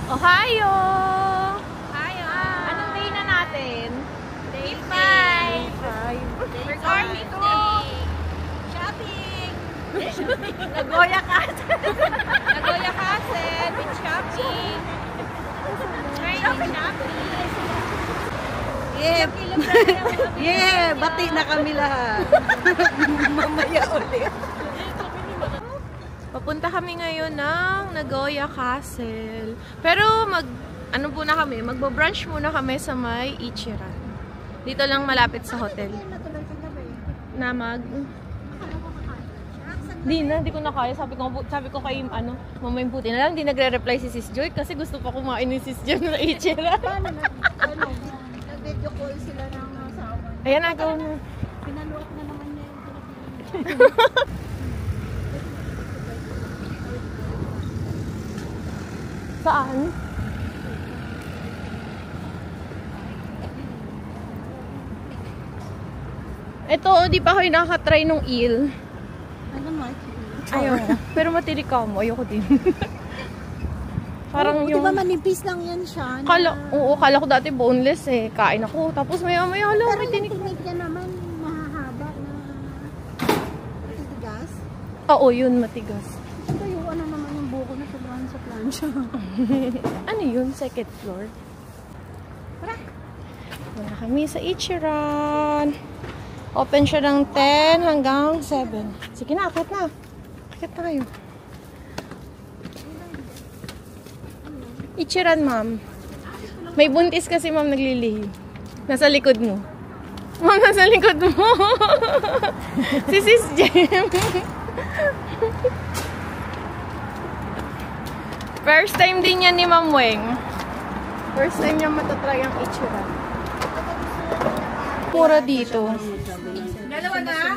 Ohio! Ohio! Anong day na natin? Day 5! We're going to shopping! Nagoya Castle! Nagoya Castle! With shopping! Shopping! Yeah! Bati na kami lahat! Mamaya ulit! Papunta kami ngayon ng Nagoya Castle. Pero ano muna kami, magbo-brunch muna kami sa may Ichiran. Dito lang malapit sa hotel. Hindi ko na kaya. Sabi ko kay Mamayang Puti na lang, hindi nagre-reply si Sis Joy kasi gusto pa kumain ni Sis Joy sa Ichiran. Nag-video call sila ng asawa. Ayan na, gawin na. Pinaluak na naman niya yung Saan? Ito, di pa ako nakatry nung eel. Ano mo? Ayoko. Pero matirik ka mo. Ayoko din. Parang yung... Diba manipis lang yan siya? Kala ko dati boneless eh. Kain ako. Tapos maya-maya, hala, may tinik. Pero yung tinik niya naman, mahahaba na matigas? Oo, yun, matigas. Ito yung ano naman yung buko na sobrang sa plancha. Ano yun? Second floor? Tara! Wala kami sa Ichiran. Open siya ng 10 hanggang 7. Sige na, akit na. Akit na kayo. Ichiran, ma'am. May buntis kasi, ma'am, naglilihi. Nasa likod mo. Ma'am, nasa likod mo. Si Sis Jem. First time din yan ni Ma'am Weng. First time niya matatry ang Ichiran. Mura dito. Dalawa na?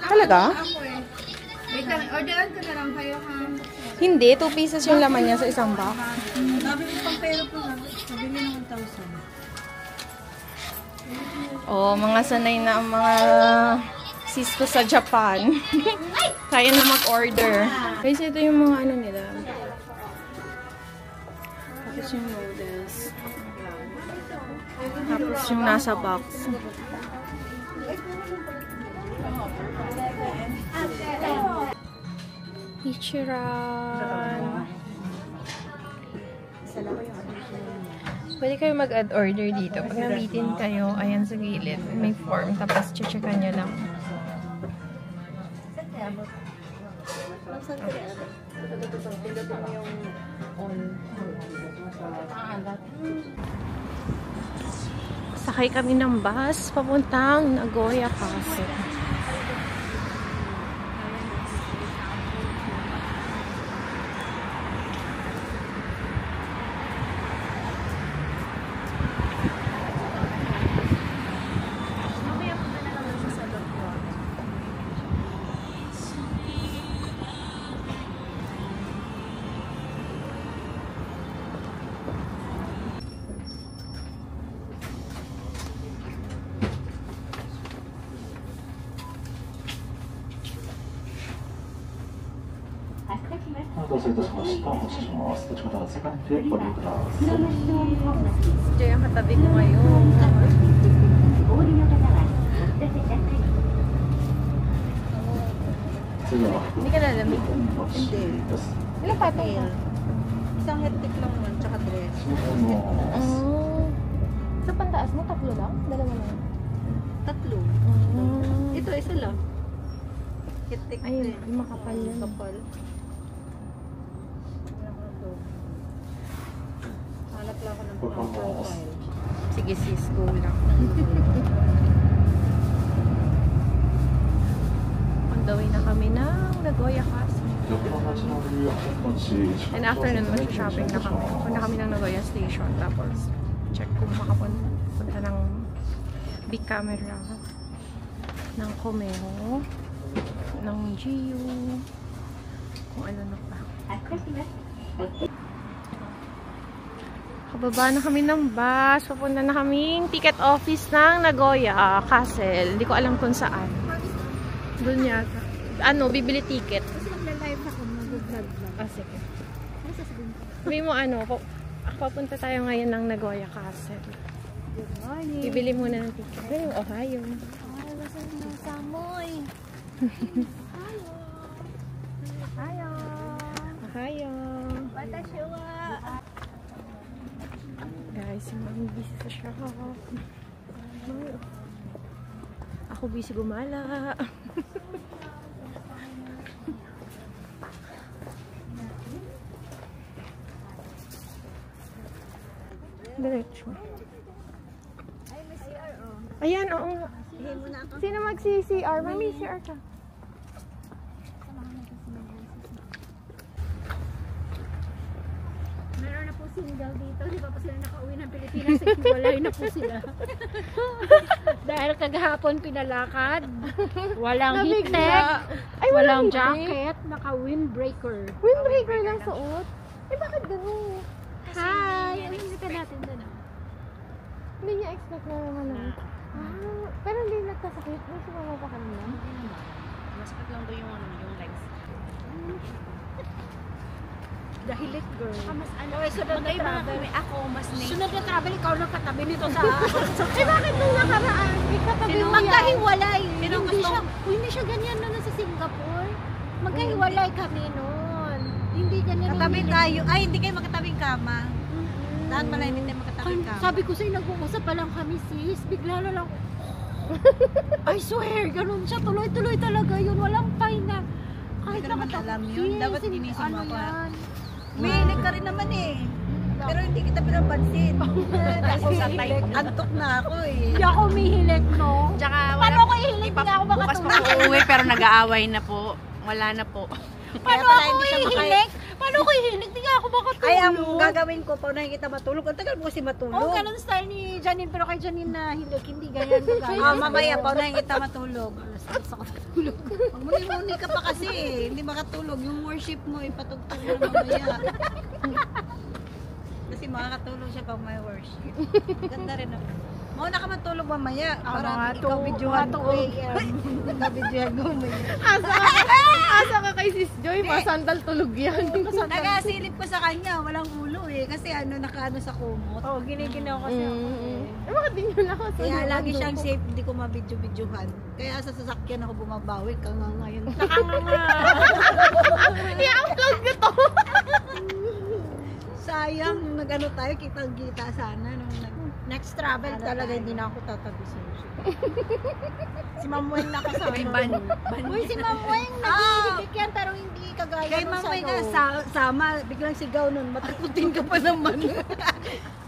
Talaga? Wait lang, orderan ko na lang kayo ha. Hindi, 2 pieces yung laman niya sa isang box. Sabi ko pang pera po lang. Sabi niya ng 1,000. Oh, mga sanay na ang mga sis ko sa Japan. Kaya na mag-order. Kasi ito yung mga ano nila. Tapos yung noodles. Tapos yung nasa box. Ichiran. Pwede kayo mag-add order dito. Pag nabitin kayo, ayan sa gilid, may form. Tapos checkan nyo lang. Sakay kami ng bus papuntang Nagoya Castle. Ito yung katabi ko ngayon. Hindi ka nalamig? Hindi. Ilang patong ka? Isang headpick lang naman, tsaka dress. Sa pantaas mo, 3 lang? 2 lang? 3. Ito, isa lang. Headpick. Ay, makapal yun. Makapal. Hanap lang ako ng profile. Sige sis, go lang. On the way na kami ng Nagoya Castle. And after nun, mag-shopping na kami. Punta kami ng Nagoya Station. Tapos, check kung makapunta ng big camera ng Komeo, ng Gio, kung ano na pa. Kababa na kami ng bus. Papunta na kaming ticket office ng Nagoya Castle. Hindi ko alam kung saan. Doon yata. Bibili ticket. Kasi magla-live ako, mag-vlog lang. Sige. Ano sasabihin ko? Sabi mo ano, papunta tayo ngayon ng Nagoya Castle. Good morning. Bibili muna ng ticket. Ay, Ohio. Ay, lasang ng samoy. Ayaw. Ohio. Watashi wa. Guys, si Mami busy sa shop. Ako busy gumala. Diretso. Ay, may CR, oh. Ayan, oo nga. Sige mo na ako. Sino mag-CCR? Mami, CR ka. Meron na po single dito. Di ba po sila nakauwi ng Pilipinas? Walay na po sila. Dahil kagahapon pinalakad. Walang Nabigla. heat-tech. Ay, Walang heat-tech. jacket. Naka-windbreaker. Windbreaker lang suot? Eh, bakit ganun? Hi! Ay, hindi natin doon. Hindi niya expect na naman lang. Pero hindi nagkasakit. May sumama pa kanina. Masakit lang doon yung legs. Dahilit, girl. Mas ano, Okay, sunod na travel. ako, mas nate. Sunod na travel, ikaw lang katabi nito sa... Eh, bakit nung nakaraan? Ikatabi mo yan. Magkahiwalay. Sino Hindi gusto? siya, hindi siya ganyan noon sa Singapore. Magkahiwalay kami noon. Hindi ganyan. Katabi yung- tayo. Ay, hindi kayo magkatabing kama. Mm-mm. Lahat pala hindi tayo magkatabing kama. Sabi ko sa'yo, nag-uusap pa lang kami, sis. Bigla na lang. I swear, ganun siya. Tuloy-tuloy talaga yun. Walang pahinga. Kahit Hindi ko naman alam yun. Dapat ginising mo ako. Yan? Umihilig ka rin naman eh. Pero hindi kita pinapansin. Tapos sa tayo, antok na ako eh. Hindi ako umihilig, no? Tsaka Paano ko ihilig? Hindi ako bukas pa makatulog. po uuwi pero nag-aaway na po. Wala na po. Paano pala ako hindi siya ihilig? Paano ko ihilig? Hindi nga ako makatulog. Ay, ang gagawin ko, pag nakikita matulog, ang tagal mo kasi matulog. Oo, ganun style ni Janine. Pero kay Janine na hilig, hindi ganyan. Mamaya, pag nakikita matulog. Muni-muni ka pa kasi eh. Hindi makatulog. Yung worship mo, ipatugtog mo mamaya. Kasi makakatulog siya pag may worship. Ganda rin ako. Mauna ka matulog mamaya. Para ikaw videohan ko. Ikaw videohan ko mamaya. Asa ka kay Sis Joy? Masandal tulog yan. Nagasilip ko sa kanya, walang ulo eh. Kasi nakaano sa kumot. Oo, giniginaw kasi ako. Eh, bakit di nyo lang ako sa Kaya lagi siyang safe, hindi ko mabidyo-videohan. Kaya sa sasakyan ako bumabawi, kanga ngayon. I-upload ko to. Sayang, nag-ano tayo, kitang-kita sana. Next travel talaga, hindi na ako tatabi sa Si Ma'am Weng nakasama. May ban. Uy, si Ma'am Weng naghihilig yan, pero hindi kagaya Kay nung mamay sa'yo. nga sama, biglang sigaw nun, matakutin ka pa naman.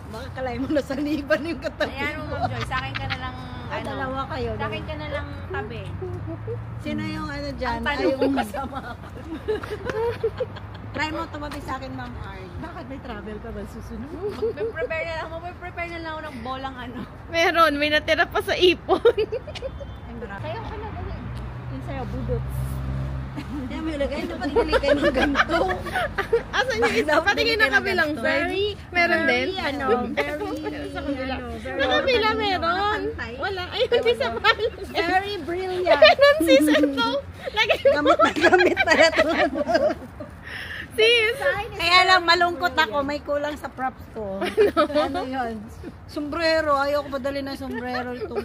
Baka kalay mo na sa liban yung katabi. Ayan mo, Ma'am Joy. Sa akin ka na lang, Ay, dalawa kayo. Sa akin ka na lang tabi. Sino yung dyan? Ang tanong Ayaw mo kasama. Try mo tumabi sa akin, Ma'am Ard. Bakit may travel ka ba susunod? Prepare na lang. Prepare na lang ako ng bolang ano. Meron, may natira pa sa ipon. Ay, marami. Kaya ka na ulit. Yung sa'yo, budot. Kaya may lagay na pagkili kayo ng ganito. Asan yung isa? Patingin na kabilang side. Meron din. Sa kabila. Sa kabila meron. Wala. Ayun, di sa pala. Very brilliant. Meron sis, ito. Lagay mo. Gamit pala ito. Sis. Kaya lang malungkot ako, may kulang sa props ko. Ano yun? Sombrero, ayaw ko padali ng sombrero itong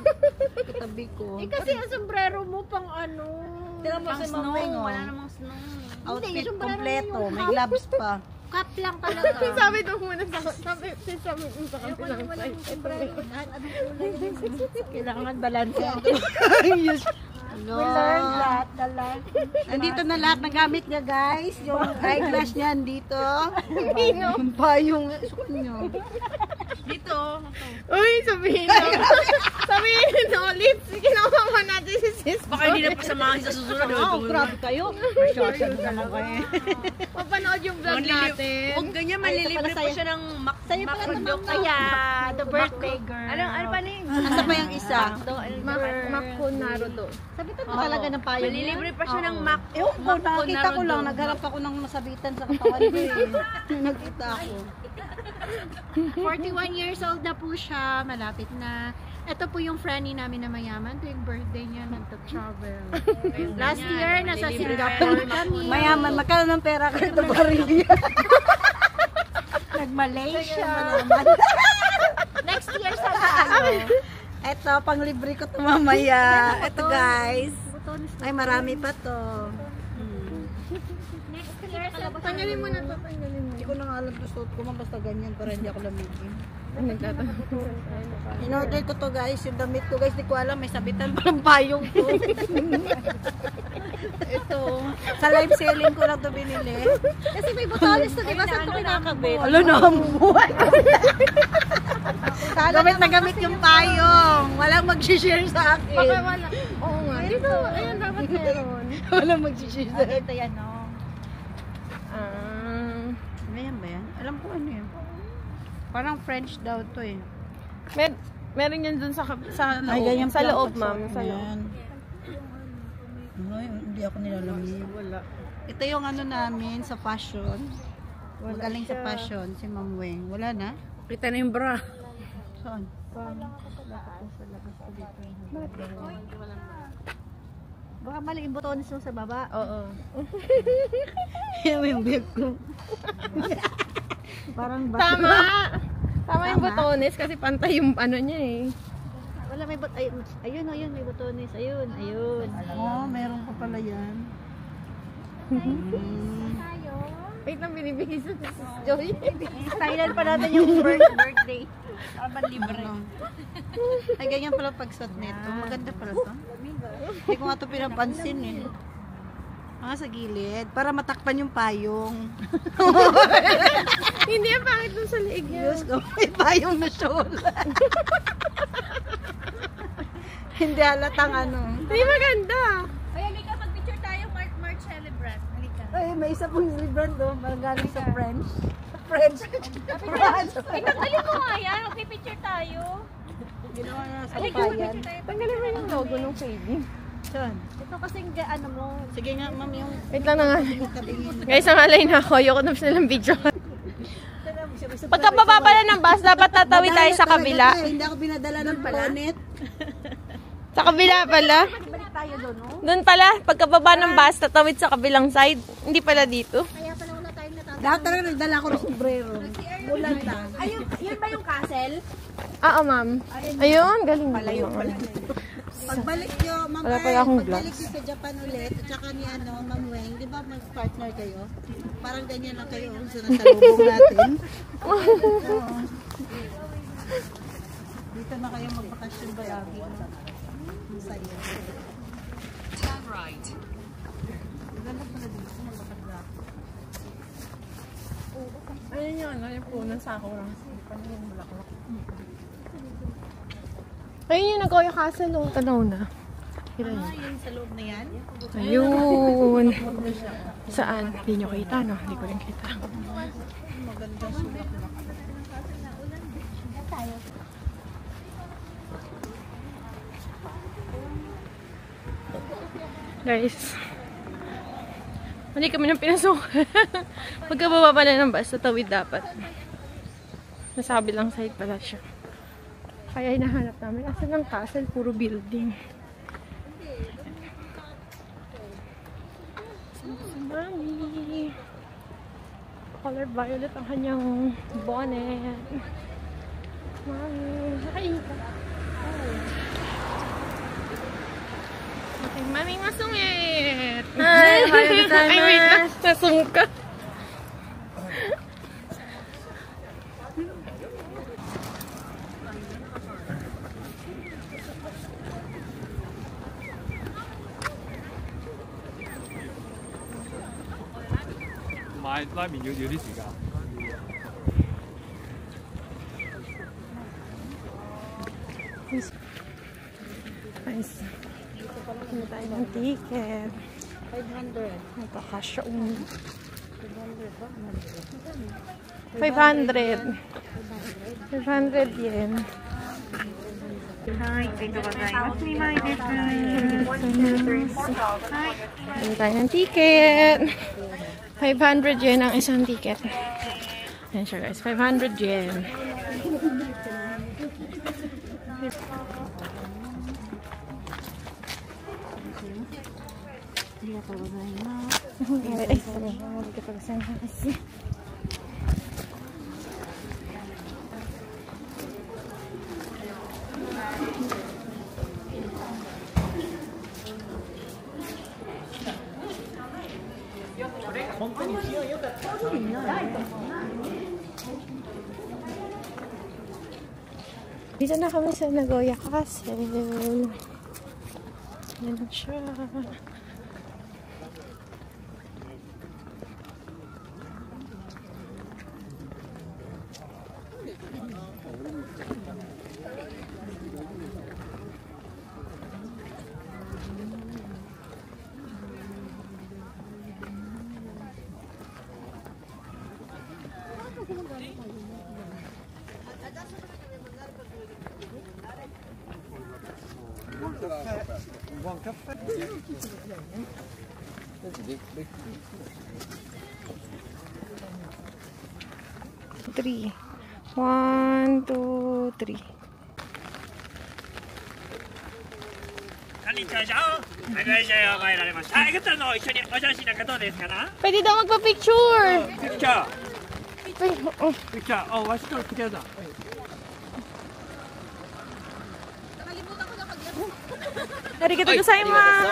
katabi ko. Kasi ang sombrero mo pang ano. Tira mo Pang si snow. Mamay, no? Wala namang snow. Outfit Hindi, sombrero kompleto, yung may half. gloves pa. Cap lang talaga. Sabi doon muna sa sabi mo sa kabilang side. Kailangan balance. Yes. No. We learned that. The life. Nandito na lahat ng gamit niya, guys. Yung eyeglass niya dito. Yung payong sukon niyo. Dito. Uy, sabihin na. Sabihin na ulit. Ginawa mo natin si sis. Baka hindi na pasamahan sa susunod. Oh, grabe kayo. Shorted naman kayo. Mapanood yung vlog natin. Huwag ganyan, malilibre pa siya ng Sa'yo pala naman kaya, the birthday girl. Ano pa ni? Asa pa yung isa? Makunaro to. Sabi to talaga ng payo niya. Malilibre pa siya ng Mac. Ewan ko, nakita ko lang. Nagharap ako ng masabitan sa katawan ko eh. Nagkita ako. 41 years old na po siya, malapit na. Ito po yung friendly namin na mayaman. Tuwing birthday niya, nagta-travel. Last year, nasa Singapore kami. Mayaman, magkano ng pera ka ito barilya? Malaysia. Next year sa ano? Eto, panglibre ko to mamaya. Eto guys. Ay, marami pa to. Next year sa Tanggalin mo na to, tanggalin mo. Hindi ko na nga alam gusto ko man basta ganyan para hindi ako lamigin. Ay, nagtatanong. In-order ko to guys, yung damit ko guys, di ko alam, may sabitan pa ng payong to. Ito, sa live selling ko lang to binili. Kasi may botones to, di ba? Saan ko kinakabit? Alo na ang buhay. Gamit na gamit yung payong. Walang mag-share sa akin. Baka wala. Oo nga. Dito, ayan, dapat meron. Walang mag-share sa akin. Ito yan, no? Ayan ba yan? Alam ko ano yun. Parang French daw to eh. Meron yan dun sa loob. Ay, ganyan Sa pala. loob, ma'am. Sa loob. Ayan. Ay, hindi ako nilalamig. Wala. Ito yung ano namin sa fashion. Magaling sa fashion, si Ma'am Weng. Wala na? Kita na yung bra. Saan? Baka mali yung botones mo sa baba. Oo. Yan yung bag ko. Parang Tama! Tama yung botones kasi pantay yung ano niya eh. Wala, may ayun, may botones. Ayun. Oo, meron pa pala yan. Tayo. Wait lang, binibigay sa Joy. Thailand pa natin yung birthday. Aban libre. Ay, ganyan pala pagsuot nito. Maganda pala to. Hindi ko nga ito pinapansin eh. Sa gilid. Para matakpan yung payong. Hindi ang pangit dun sa leeg niya. Diyos ko, may payong na shola. Hindi halatang ano. Hindi maganda. Ay, halika, mag-picture tayo, March celebrant. Halika. Ay, may isa pong celebrant doon. Magaling sa French. French. France. Tanggalin mo nga yan. Mag-picture tayo. Ginawa na sa payan. Tanggalin mo yung logo ng fading. Saan? Ito kasing ano mo. Sige nga, ma'am, yung Wait lang na nga. tabingin. Guys, ang alay na ako. Ayoko na silang video. Pagkababa pala ng bus, dapat tatawid tayo sa kabila. Hindi ako binadala ng bonnet. Sa kabila pala. Balik tayo doon, no? Doon pala, pagkababa ng bus, tatawid sa kabilang side. Hindi pala dito. Kaya pala wala tayong natatapos. Dapat talaga nagdala ko ng sombrero. Bulan lang. Ayun, yun ba yung castle? Oo, ma'am. Ayun, galing pala Ayun pala. Pagbalik nyo, ma'am, Wala pala akong pagbalik gloves. nyo sa Japan ulit, at saka ni Ma'am Weng, di ba mag-partner kayo? Parang ganyan lang kayo sa nasalubong natin. Oo. Dito na kayo magbakasyon ba, Abby? Ang saya. Turn right. Maganda pala dito, magbakasyon. Ayun yung ano, yung puno sa sakura. Paano yung bulaklak? Ayun yung Nagoya Castle, oh. Tanaw na. Kira yun. Yun sa loob na yan? Ayun. Saan? Hindi nyo kita, no? Hindi ko rin kita. Maganda siya. Guys. Mali kami ng pinasok. Pagkababa pala ng bus, tatawid dapat. Nasa kabilang side pala siya. Kaya hinahanap namin. Asan ang castle? Puro building. Mami. Color violet ang kanyang bonnet. Mami. Ay! Okay, mami masungit! Hi! Ay, wait lang. Nasungka.買拉麵要啲時間。 Nice. Hindi tayo ng ticket. 500. Nagkakasya 500. 500 yen. Hindi tayo ng ticket. 500 yen ang isang ticket. Ayan siya guys. 500 yen. Ay, salamat. Dito na kami sa Nagoya Castle. Yan na siya. Three. 1, 2, 3. こんにちは。はい、会社へ参られました。いくつの一緒にお写真なんかどうですかな？ Pwede daw magpa-picture! Picture. Oh. Picture. Oh, what's the picture da? Arigato gozaimasu!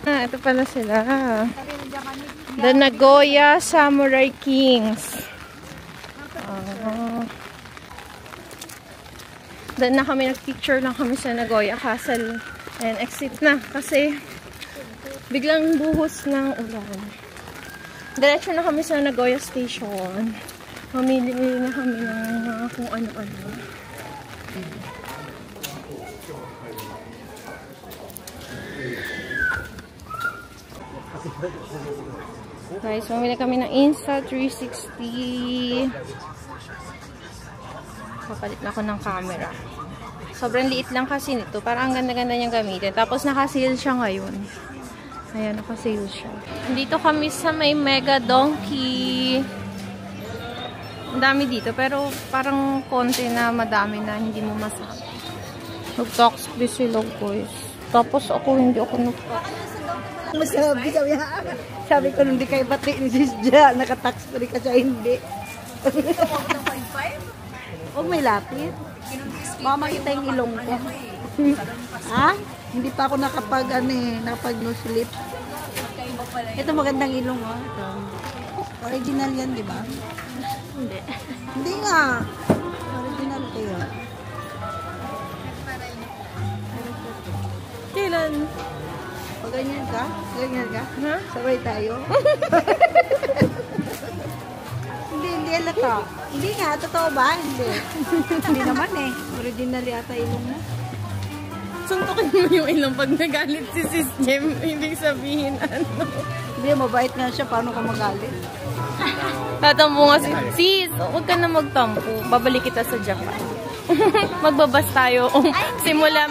Ito pala sila. The Nagoya Samurai Kings. Doon na kami nag-picture lang kami sa Nagoya Castle. And exit na kasi biglang buhos ng ulan. Diretso na kami sa Nagoya Station. Mamili na kami ng mga kung ano-ano. Guys, mamili kami ng Insta360. Papalit na ako ng camera. Sobrang liit lang kasi nito. Parang ang ganda-ganda niyang gamitin. Tapos naka-sale siya ngayon. Ayan, naka-sale siya. Dito kami sa may Mega Donkey. Ang dami dito. Pero parang konti na madami na hindi mo masabi. Nag-tax free sila, guys. Tapos ako, hindi ako nag-tax. Sabi ko nung di kayo pati ni Sis Ja, naka-tax free ka siya, hindi. Huwag may lapit. Baka makita yung ilong ko. Ha? Hindi pa ako nakapag no-slip. Ito magandang ilong, oh. Ito. Original yan, di ba? Hindi. Hindi nga. Original kayo. Kailan? O ganyan ka? Ganyan ka? Ha? Sabay tayo? Hindi alata. Hindi nga, totoo ba? Hindi. Hindi naman eh. Original yata ilong mo. Suntukin mo yung ilong pag nagalit si Sis Jem. Ibig sabihin ano? Hindi, mabait nga siya. Paano ka magalit? Tatampo nga si Sis, huwag ka na magtampo. Babalik kita sa Japan. Magbabas tayo. Simula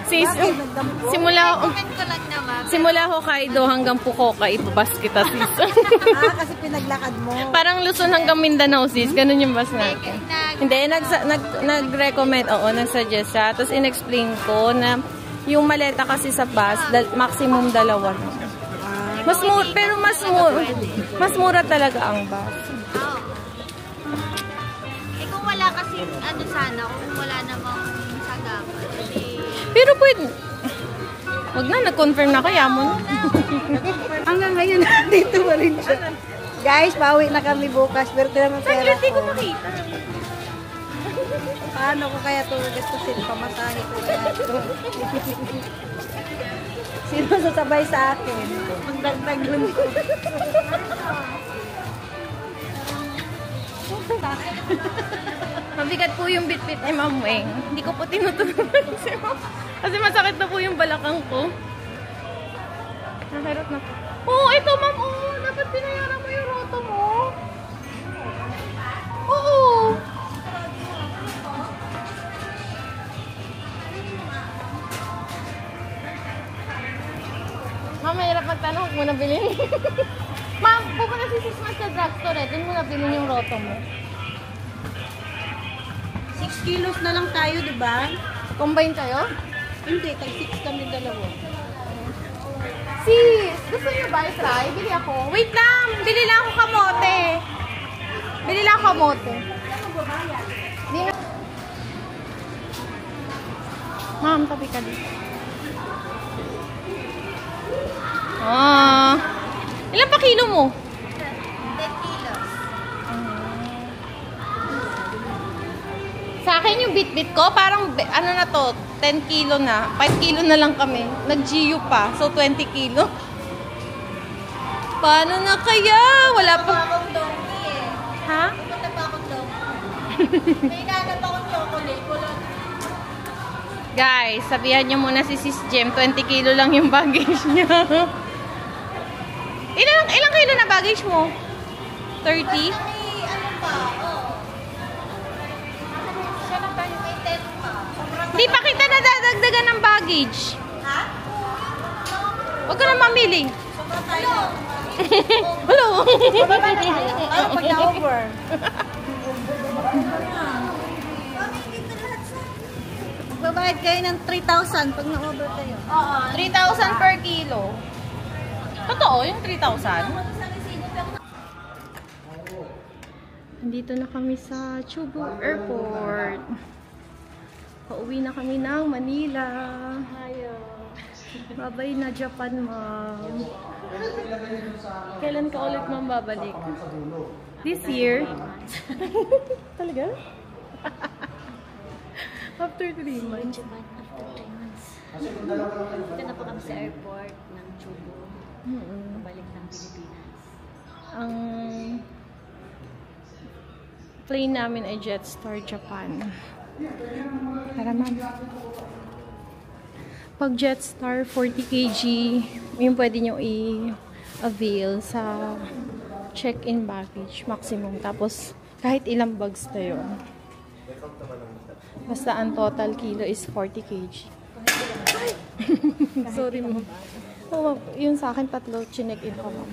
Sis, simula Hokkaido hanggang Fukuoka, ibabas kita, Sis. Kasi pinaglakad mo. Parang Luzon hanggang Mindanao, Sis. Ganun yung bus natin. Hindi, nag-recommend, nag-suggest siya. Tapos in-explain ko na yung maleta kasi sa bus, maximum 2 lang. Pero mas mura talaga ang bus. Eh kung wala kasi, ano sana, kung wala namang sagapa. Pero pwede. Wag na, nag-confirm na kaya mo. Hanggang ngayon, dito pa rin siya. Guys, pauwi na kami bukas. Pero naman pera ko. makita. Paano ko kaya ito gastusin? Pamasahe ko kaya ito. Sino sasabay sa akin? Magdagdag lang ko. Mabigat po yung bit-bit ni Ma'am Weng. Hindi ko po tinutulungan si Ma'am. Kasi masakit na po yung balakang ko. Nakirot na po. Oo, ito Ma'am. Oo, dapat pinayaran mo yung roto mo. Oo. Ma'am, mahirap magtanong. Huwag mo na bilhin. Ma'am, pupunta si Sis Mas sa drugstore eh. Doon mo na bilhin yung roto mo. 6 kilos na lang tayo, di ba? Combine kayo? Hindi, tag-6 kami dalawa. Sis, gusto niyo ba i-try? Bili ako. Wait lang! Bili lang ako kamote. Bili lang ako kamote. Ma'am, tabi ka dito. Ilan pa kilo mo? 10 akin yung bit-bit ko, parang ano na to, 10 kilo na. 5 kilo na lang kami. Nag-GU pa, so 20 kilo. Paano na kaya? Wala pa. akong donkey eh. Ha? Pupunta pa akong donkey. May hinahanap akong chocolate. Guys, sabihan nyo muna si Sis Jem, 20 kilo lang yung baggage niya. Ilang kilo na baggage mo? 30? May ano pa, Siya na pa, may 10 pa. Di pa kita nadadagdagan ng baggage. Ha? Huwag ka na mamili. Sobra tayo. Hello! Ano pag na-over? Magbabayad kayo ng 3,000 pag na-over kayo. Oo. 3,000 per kilo. Totoo, yung 3,000? Nandito na kami sa Chubu Airport. Pauwi na kami ng Manila. Bye-bye na Japan, ma'am. Kailan ka ulit, ma'am, babalik? This year? Talaga? After 3 months. After 3 months. Dito na po kami sa airport ng Chubu. Balik ng Pilipinas. Ang plane namin ay Jetstar Japan. Tara, ma'am. Pag Jetstar 40 kg, yung pwede nyo i-avail sa check-in baggage maximum. Tapos, kahit ilang bags na yun. Basta ang total kilo is 40 kg. Sorry, ma'am. Oh, yun sa akin, 3 chinek-in ko, ma'am.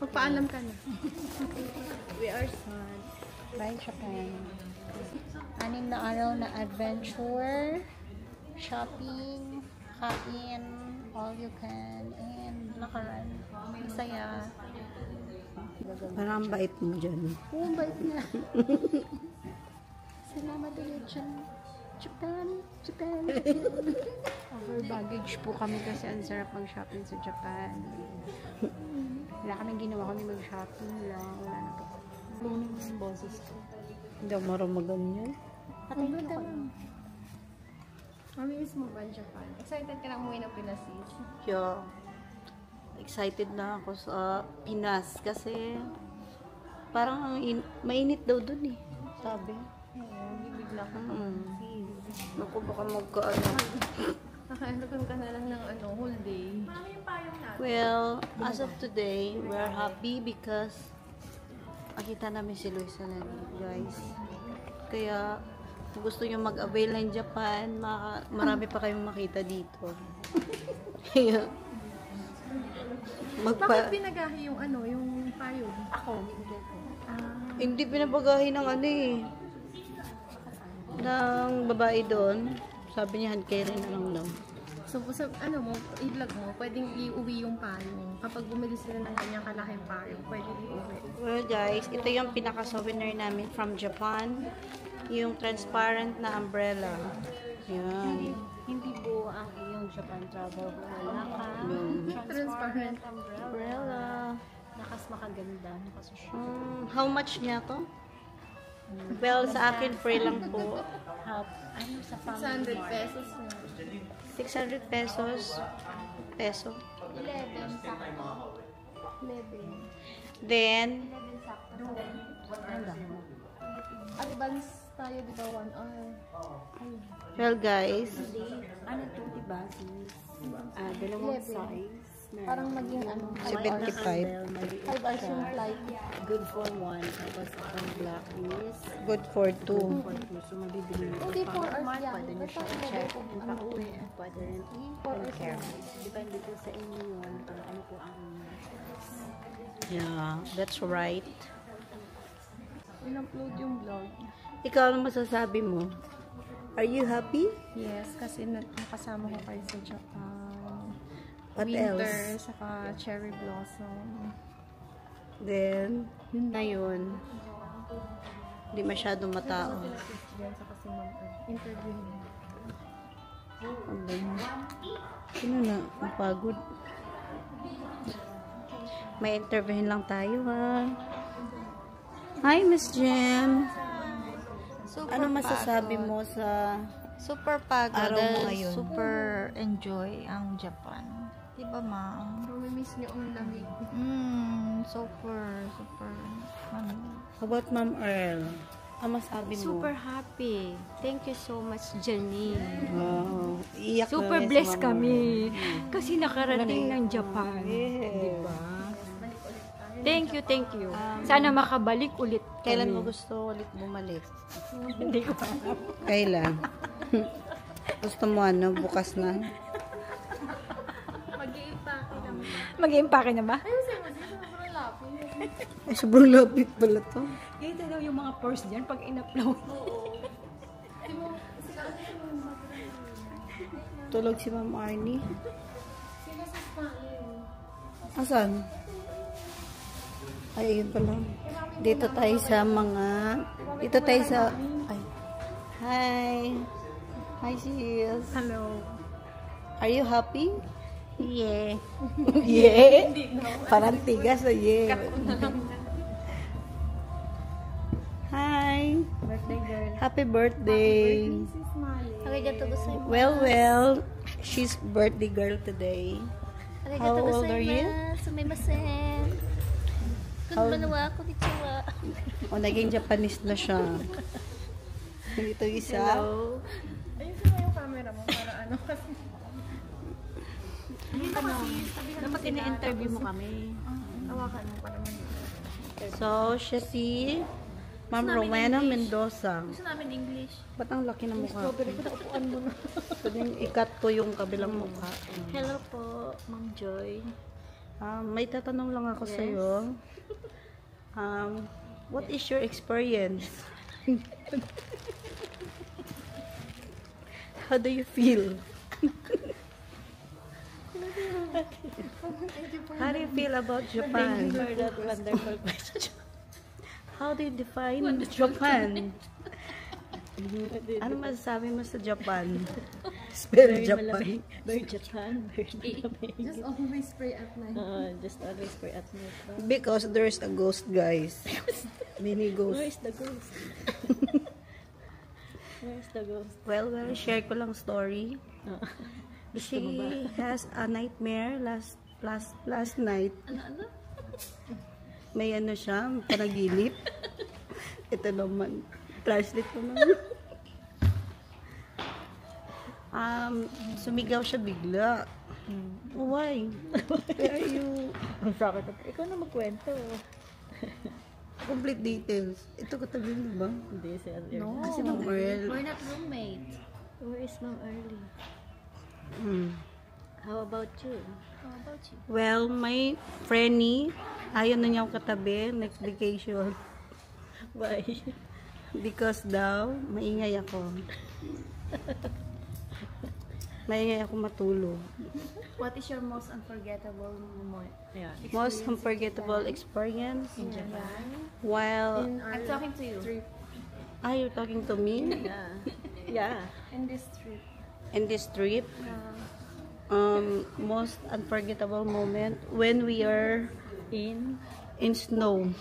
Magpaalam ka na. We are sad. Bye, Japan. 6 na araw na adventure, shopping, kain, all you can, and lakaran. Masaya. Parang bait mo dyan. Oo, bait niya. Salamat ulit dyan. Japan. Over baggage po kami kasi ang sarap mag-shopping sa Japan. Wala kaming ginawa kami mag-shopping lang. Wala na po. Lunin yung boses ko. Hindi ako marunong maganyan. Patay niyo ko. Mami, miss mo ba ang Japan? Excited ka na umuwi ng Pinas, sis? Yeah. Excited na ako sa Pinas kasi parang mainit daw dun eh. Sabi. Bibigla ka. Naku, baka magkaano. Nakailagan ka na lang ng whole day. Well, as of today, we're happy because makita namin si Luisa na guys. Kaya, kung gusto nyo mag-avail ng Japan, marami pa kayong makita dito. Kaya, Bakit pinagahi yung yung payod? Ako. hindi pinabagahin ng ng babae doon. Sabi niya, hand carry na lang daw. So, i-vlog mo, pwedeng iuwi yung payong. Kapag bumili sila ng kanyang kalaking payong, pwedeng iuwi. Well guys, ito yung pinaka-souvenir namin from Japan. Yung transparent na umbrella. Yan. Hindi po ang iyong Japan travel. Wala ka. Transparent Umbrella. Nakas makaganda. How much niya to? Well, sa akin free lang po. Ano sa family? 600 pesos na. 600 pesos. Peso. 11 sakto. 11. Then, 11 sakto. Advance tayo, di ba? 1 hour. well guys, Ano to, diba? Dalawang size. Parang maging 75. 5 hours yung flight. Good for one. Tapos ang black is Good for 2. for two. So, mabibili mo. Hindi, 4 hours Month, yan. pwede nyo siya Basta check. pwede Ang pauwi, pwede rin i-care. Depende po sa inyo yun. Kung ano po ang Yeah, that's right. In-upload yung vlog. Ikaw, ano masasabi mo? Are you happy? Yes, kasi nakasama ko kayo sa Japan. What Winter, else? saka cherry blossom. Then, yun na yun. Hindi masyadong matao. Yan, saka si Ma'am interview niya. Sino na? Ang pagod. May interviewin lang tayo, ha? Hi, Miss Jem. Super Ano masasabi pagod. mo sa Super pagod. Araw mo ngayon? Super enjoy ang Japan. Diba, ma'am? Mamimiss niyo ang lamig. Super. How about Ma'am Earl? Ano masabi mo? Super happy. Thank you so much, Janine. Wow. Iyak na Super rin si blessed Ma'am kami. Earl. Kasi nakarating ng Japan. Yes. Diba? Thank you. Sana makabalik ulit kami. Kailan mo gusto ulit bumalik? Hindi ko pa. Kailan? Gusto mo ano? Bukas na? Mag-i-impake na ba? Ay, sobrang lapit pala to. Ito daw yung mga posts dyan pag in-upload. Tulog si Ma'am Arnie. Asan? Ay, ayun pala. Dito tayo sa mga... Dito tayo sa... Ay. Hi. Hi, sis. Hello. Are you happy? Yeah. Yeah? Parang tigas na yeah. Hi. Birthday girl. Happy birthday. Arigatou gozaimasu. Well, she's birthday girl today. How Arigatou old are you? gozaimasu. Sumimasen. Konbanwa, konnichiwa. O, naging Japanese na siya. Ito isa. Hello. Ayusin mo yung camera mo para ano kasi. Dapat ina-interview mo kami. Hawakan mo pa naman. So, siya si Ma'am Rowena Mendoza. Gusto namin English. Ba't ang laki ng mukha? Pwedeng ikat ko yung kabilang mukha. Hello po, Ma'am Joy. May tatanong lang ako sa'yo. What is your experience? How do you feel? How do you feel about Japan? For that wonderful question. How do you define Japan? Ano masasabi mo sa Japan? Spell Japan. Bird Japan. Just always pray at night. Just always pray at night. Because there's a ghost, guys. Mini ghost. Where's the ghost? Where's the ghost? Well, share ko lang story. She has a nightmare last night. Ano? May ano siya, panaginip. Ito naman. Translate ko naman. Sumigaw siya bigla. Why? Where are you? Ang sakit. Ikaw na magkwento. Complete details. Ito katabi mo ba? Hindi, sir. No. Kasi Ma'am Earl. We're not roommates. Where is Ma'am Early? How about you? How about you? Well, my friendie, ayaw na niya ako katabi next vacation. Why? Because daw, maingay ako. Maingay ako matulog. What is your most unforgettable moment? Yeah. Most unforgettable experience in Japan. While, I'm talking to you. you're talking to me Yeah. Yeah. In this trip. in this trip. Most unforgettable moment when we are In? in snow.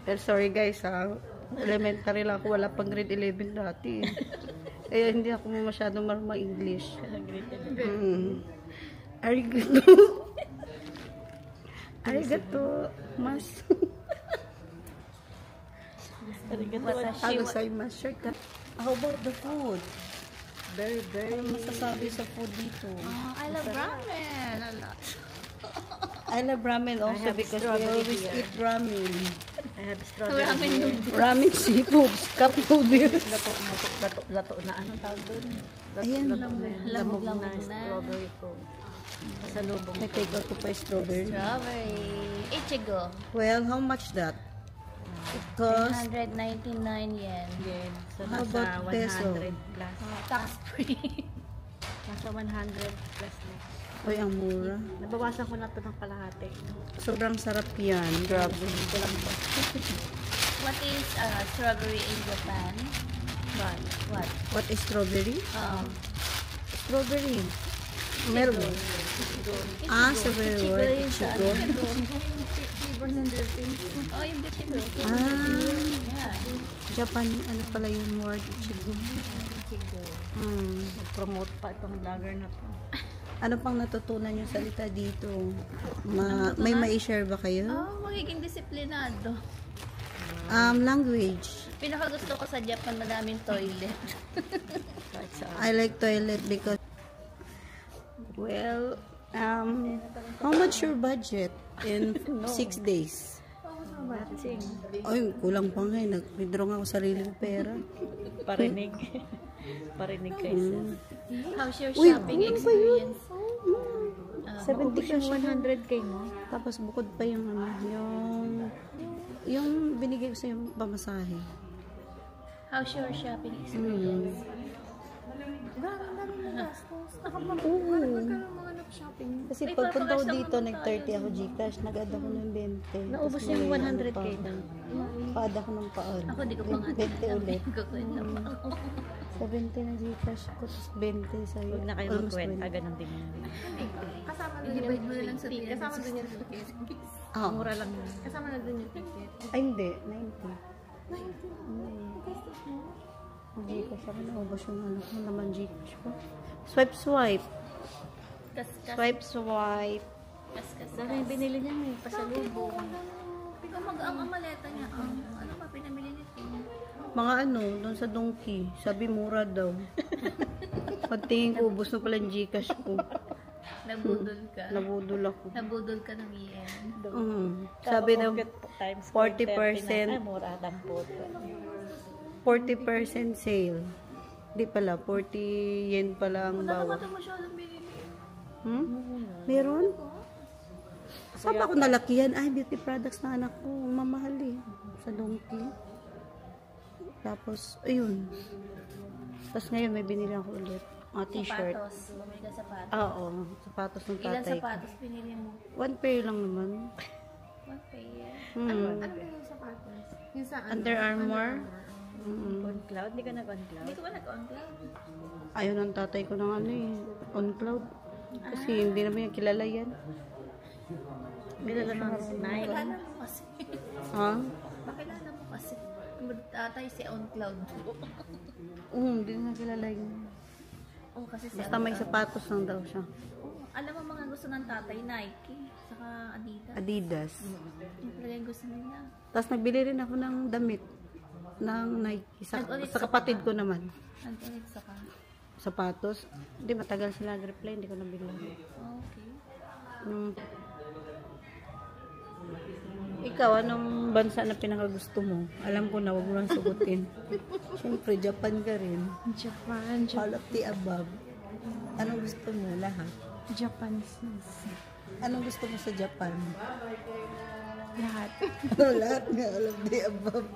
Well, sorry guys ha. Elementary lang ako. Wala pang grade 11 dati. Kaya hindi ako masyadong marunong English. Arigato. Arigato. Mas. Gozaimasu. How about the food? Very, very. Ano masasabi sa food dito? I love ramen. I love ramen also because we always eat ramen. I have strawberry. Ramen noodles. Ramen seafoods, cup noodles. Lato na. Anong tawag doon? Ayan, Lamog na na. strawberry ko. Sa lubong. nag-take out ko pa yung strawberry. Strawberry. Ichigo. Well, how much that? It cost 199 yen. Yen. So, How nasa about peso? 100 plus. Tax free. Nasa 100 plus na. Uy, ang mura. Nabawasan ko na ito ng kalahati. Sobrang sarap yan. Grabe. What is strawberry in Japan? What? What is strawberry? Strawberry. Meron. Sa February. Chico. Oh, yung beauty Japan, ano pala yung word? Chico. Promote pa itong vlogger na to. Ano pang natutunan yung salita dito? May ma-share ba kayo? magiging disiplinado. Language. Pinakagusto ko sa Japan, madaming toilet. I like toilet because how much your budget in 6 days? Ay, kulang pa nga. Nag-withdraw ako sariling pera. Parinig kayo. How's your shopping experience? 70 ka 100k mo? Tapos bukod pa yung yung binigay ko sa yung pamasahe. How's your shopping experience? Kasi pagpunta ko dito, nag-30 ako Gcash, nag-add ako ng 20. Naubos Tapos yung may 100k ano pa. Pa-add ako ng pa-add. Ako di ko pa nga 20 ulit. Kukwenta pa ako. 70 na Gcash ko, tapos 20 sa'yo. Huwag na kayo Almost magkwenta, 20. ganun din yun. I-divide mo na lang sa ticket. Kasama dun yung ticket. Mura lang yun. Kasama na dun yung ticket. Ay, hindi. 90. Gcash ako, naubos yung ano ko naman Gcash ko. Swipe. Kas-kas. Swipe. Dahil yung binili niya may pasalubong. Ikaw ang maleta niya. Ano ba pinamili nito? Mga ano, doon sa Donkey. Sabi mura daw. Pagtingin ko, ubos na pala yung Gcash ko. Nabudol ka. Nabudol ako. Nabudol ka ng yen. Sabi daw, Times 40%. Mura lang po. 40% sale. Di pala, 40 yen pala ang Wala bawat. naman masyadong binili. Meron? Saan ako nalakihan? Ay, beauty products na anak ko. Ang mamahal eh. Sa Donkey. Tapos, ayun. Tapos ngayon, may binili ako ulit. Mga t-shirt. Sapatos. Bumili ka sapatos. Oo, sapatos ng Ilan tatay ko. sapatos pinili mo? 1 pair lang naman. One pair. Ano ba yung sapatos? Yung saan? Under Armour. On cloud? Hindi ka nag-on-cloud? Hindi ko ba nag-on-cloud? Ayaw ng tatay ko ng ano eh. On cloud. Kasi hindi naman yung kilala yan. Kilala ng Nike. Kilala mo kasi. Ha? Bakilala mo kasi. Tatay si on-cloud. Hindi na kilala yun. Oo, kasi si Basta may sapatos lang daw siya. alam mo mga gusto ng tatay, Nike. Saka Adidas. Adidas. Yung talaga yung gusto nila. Tapos nagbili rin ako ng damit ng Nike. Nag-ulit Sa sa kapatid ko naman. Nag-ulit saka. Sapatos. Hindi, matagal sila nag-reply. Hindi ko nabili. Okay. Ikaw, anong bansa na pinakagusto mo? Alam ko na, wag mo lang sugutin. Siyempre, Japan ka rin. Japan. All of the above. Anong gusto mo? Lahat. Japan sis. Anong gusto mo sa Japan? Lahat. Lahat nga, all of the above.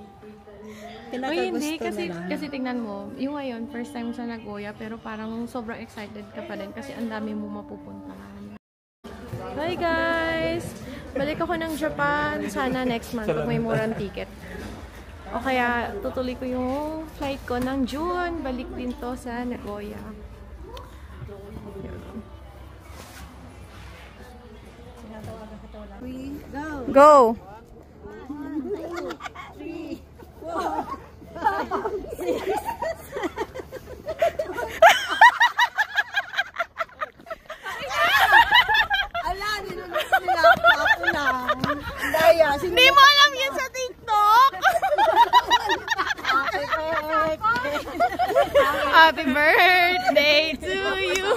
Uy, hindi. Pinakagusto na lang. Kasi tingnan mo, yung ngayon, first time sa Nagoya, pero parang sobrang excited ka pa rin kasi ang dami mo mapupuntahan. Hi guys! Balik ako ng Japan. Sana next month pag may murang ticket. O kaya tutuloy ko yung flight ko ng June. Balik din to sa Nagoya. Go! Ala, nilulunod nila ako lang. Daya, Hindi mo alam yun sa TikTok! Happy birthday to you!